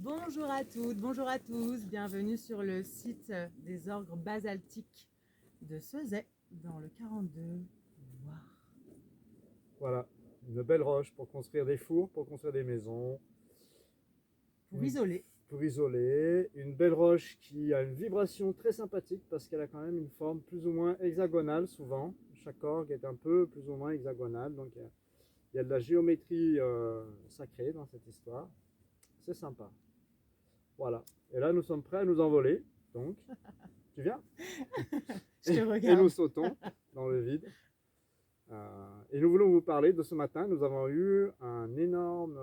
Bonjour à toutes, bonjour à tous, bienvenue sur le site des orgues basaltiques de Ceuzet, dans le 42 Loire. Voilà, une belle roche pour construire des fours, pour construire des maisons, Pour isoler. pour isoler. Une belle roche qui a une vibration très sympathique parce qu'elle a quand même une forme plus ou moins hexagonale souvent. Chaque orgue est un peu plus ou moins hexagonal, donc il y a de la géométrie sacrée dans cette histoire. C'est sympa. Voilà. Et là, nous sommes prêts à nous envoler. Donc, tu viens? Je te Et regarde. nous sautons dans le vide. Et nous voulons vous parler de ce matin. Nous avons eu une énorme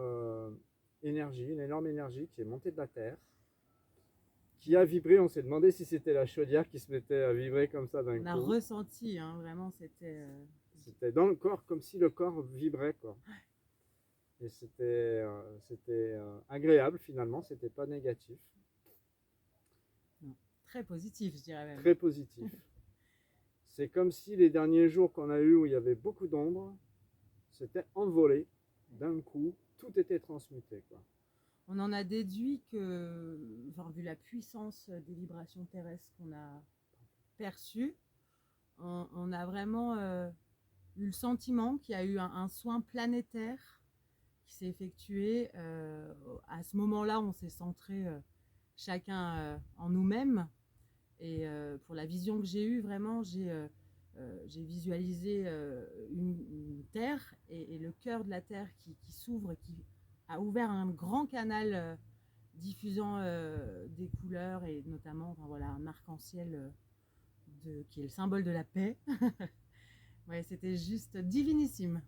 énergie qui est montée de la terre, qui a vibré. On s'est demandé si c'était la chaudière qui se mettait à vibrer comme ça d'un On a coup. ressenti, hein, vraiment, c'était... C'était dans le corps, comme si le corps vibrait, quoi. Et c'était agréable finalement, c'était pas négatif. non, très positif, je dirais même. Très positif. C'est comme si les derniers jours qu'on a eu où il y avait beaucoup d'ombre, s'était envolé d'un coup, tout était transmuté, quoi. On en a déduit que, enfin, vu la puissance des vibrations terrestres qu'on a perçues, on a vraiment eu le sentiment qu'il y a eu un soin planétaire qui s'est effectué. À ce moment-là, on s'est centré chacun en nous-mêmes. Et pour la vision que j'ai eue, vraiment, j'ai visualisé une terre et le cœur de la terre qui s'ouvre, qui a ouvert un grand canal diffusant des couleurs et notamment enfin, voilà, un arc-en-ciel qui est le symbole de la paix. Ouais, c'était juste divinissime.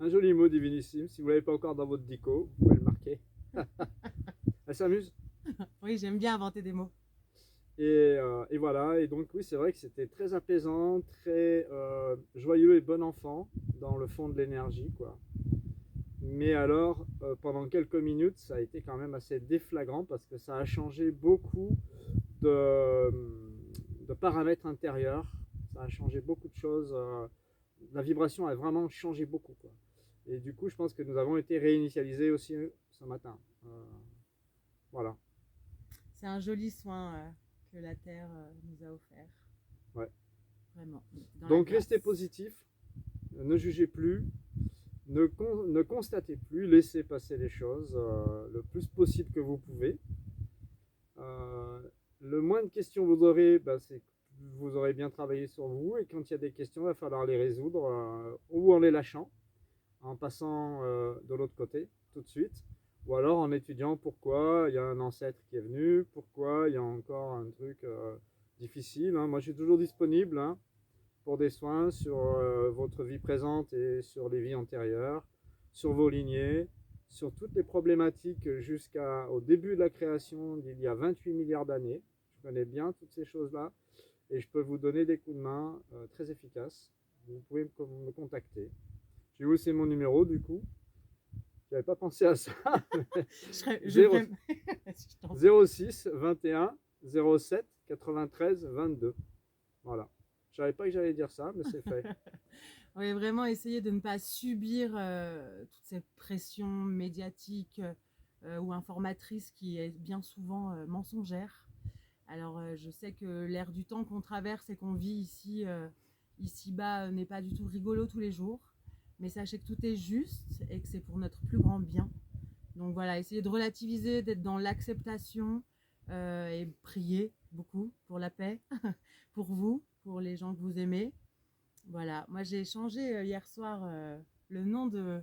Un joli mot divinissime. Si vous ne l'avez pas encore dans votre dico, vous pouvez le marquer. Elle s'amuse. Oui, j'aime bien inventer des mots. Et voilà. Et donc, oui, c'est vrai que c'était très apaisant, très joyeux et bon enfant dans le fond de l'énergie, quoi. Mais alors, pendant quelques minutes, ça a été quand même assez déflagrant parce que ça a changé beaucoup de, de paramètres intérieurs. Ça a changé beaucoup de choses. La vibration a vraiment changé beaucoup, quoi. Et du coup, je pense que nous avons été réinitialisés aussi ce matin. Voilà. C'est un joli soin que la Terre nous a offert. Ouais. Vraiment. Dans Donc, restez positif, ne jugez plus, ne constatez plus, laissez passer les choses le plus possible que vous pouvez. Le moins de questions vous aurez, c'est que vous aurez bien travaillé sur vous. Et quand il y a des questions, il va falloir les résoudre ou en les lâchant, en passant de l'autre côté tout de suite, ou alors en étudiant pourquoi il y a un ancêtre qui est venu, pourquoi il y a encore un truc difficile. Hein. Moi, je suis toujours disponible pour des soins sur votre vie présente et sur les vies antérieures, sur vos lignées, sur toutes les problématiques jusqu'au début de la création d'il y a 28 milliards d'années. Je connais bien toutes ces choses-là et je peux vous donner des coups de main très efficaces. Vous pouvez me contacter. Je vous c'est mon numéro du coup. Je n'avais pas pensé à ça. je 06 21 07 93 22. Voilà. Je savais pas que j'allais dire ça, mais c'est fait. Oui, vraiment essayer de ne pas subir toute cette pression médiatique ou informatrice qui est bien souvent mensongère. Alors, je sais que l'ère du temps qu'on traverse et qu'on vit ici-bas, n'est pas du tout rigolo tous les jours. Mais sachez que tout est juste et que c'est pour notre plus grand bien. Donc voilà, essayez de relativiser, d'être dans l'acceptation et prier beaucoup pour la paix, pour vous, pour les gens que vous aimez. Voilà, moi j'ai changé hier soir le nom de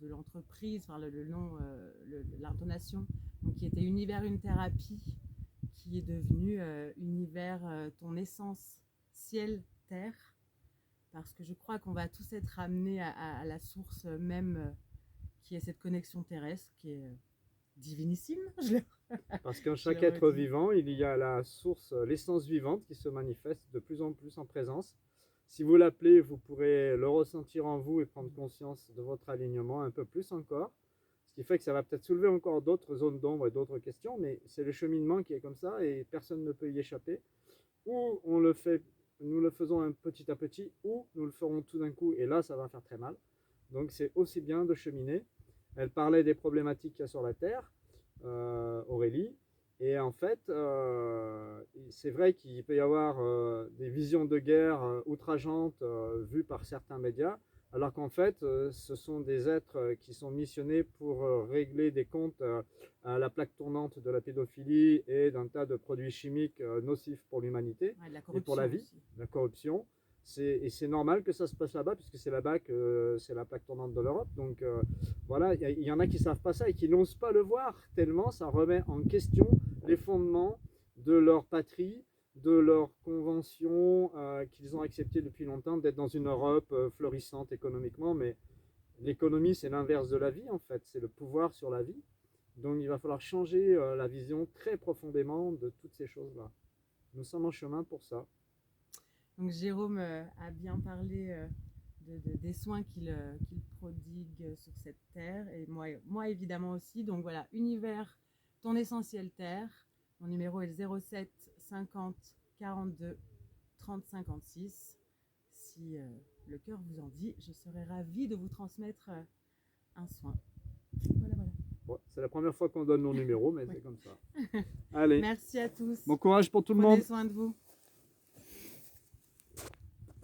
l'entreprise, enfin le nom, l'intonation, donc qui était Univers une thérapie, qui est devenu Univers ton essence ciel-terre, parce que je crois qu'on va tous être amenés à la source même qui est cette connexion terrestre, qui est divinissime. Parce qu'en chaque être vivant, il y a la source, l'essence vivante qui se manifeste de plus en plus en présence. Si vous l'appelez, vous pourrez le ressentir en vous et prendre conscience de votre alignement un peu plus encore. Ce qui fait que ça va peut-être soulever encore d'autres zones d'ombre et d'autres questions, mais c'est le cheminement qui est comme ça et personne ne peut y échapper. Ou on le fait, nous le faisons un petit à petit, ou nous le ferons tout d'un coup et là ça va faire très mal. Donc c'est aussi bien de cheminer. Elle parlait des problématiques qu'il y a sur la Terre, Aurélie. Et en fait, c'est vrai qu'il peut y avoir des visions de guerre outrageantes vues par certains médias, alors qu'en fait, ce sont des êtres qui sont missionnés pour régler des comptes à la plaque tournante de la pédophilie et d'un tas de produits chimiques nocifs pour l'humanité Ouais, de la et pour la vie, aussi. la corruption. Et c'est normal que ça se passe là-bas, puisque c'est là-bas que c'est la plaque tournante de l'Europe. Donc voilà, il y en a qui ne savent pas ça et qui n'osent pas le voir, tellement ça remet en question les fondements de leur patrie, de leur convention qu'ils ont accepté depuis longtemps d'être dans une Europe florissante économiquement. Mais l'économie, c'est l'inverse de la vie, en fait. C'est le pouvoir sur la vie. Donc il va falloir changer la vision très profondément de toutes ces choses-là. Nous sommes en chemin pour ça. Donc Jérôme a bien parlé des soins qu'il prodigue sur cette terre, et moi évidemment aussi. Donc voilà, Univers, ton essentiel terre. Mon numéro est le 07 50 42 30 56. Si le cœur vous en dit, je serais ravie de vous transmettre un soin. Voilà, voilà. Bon, c'est la première fois qu'on donne nos numéros, mais ouais, c'est comme ça. Allez. Merci à tous. Bon courage pour tout le monde. Prenez soin de vous.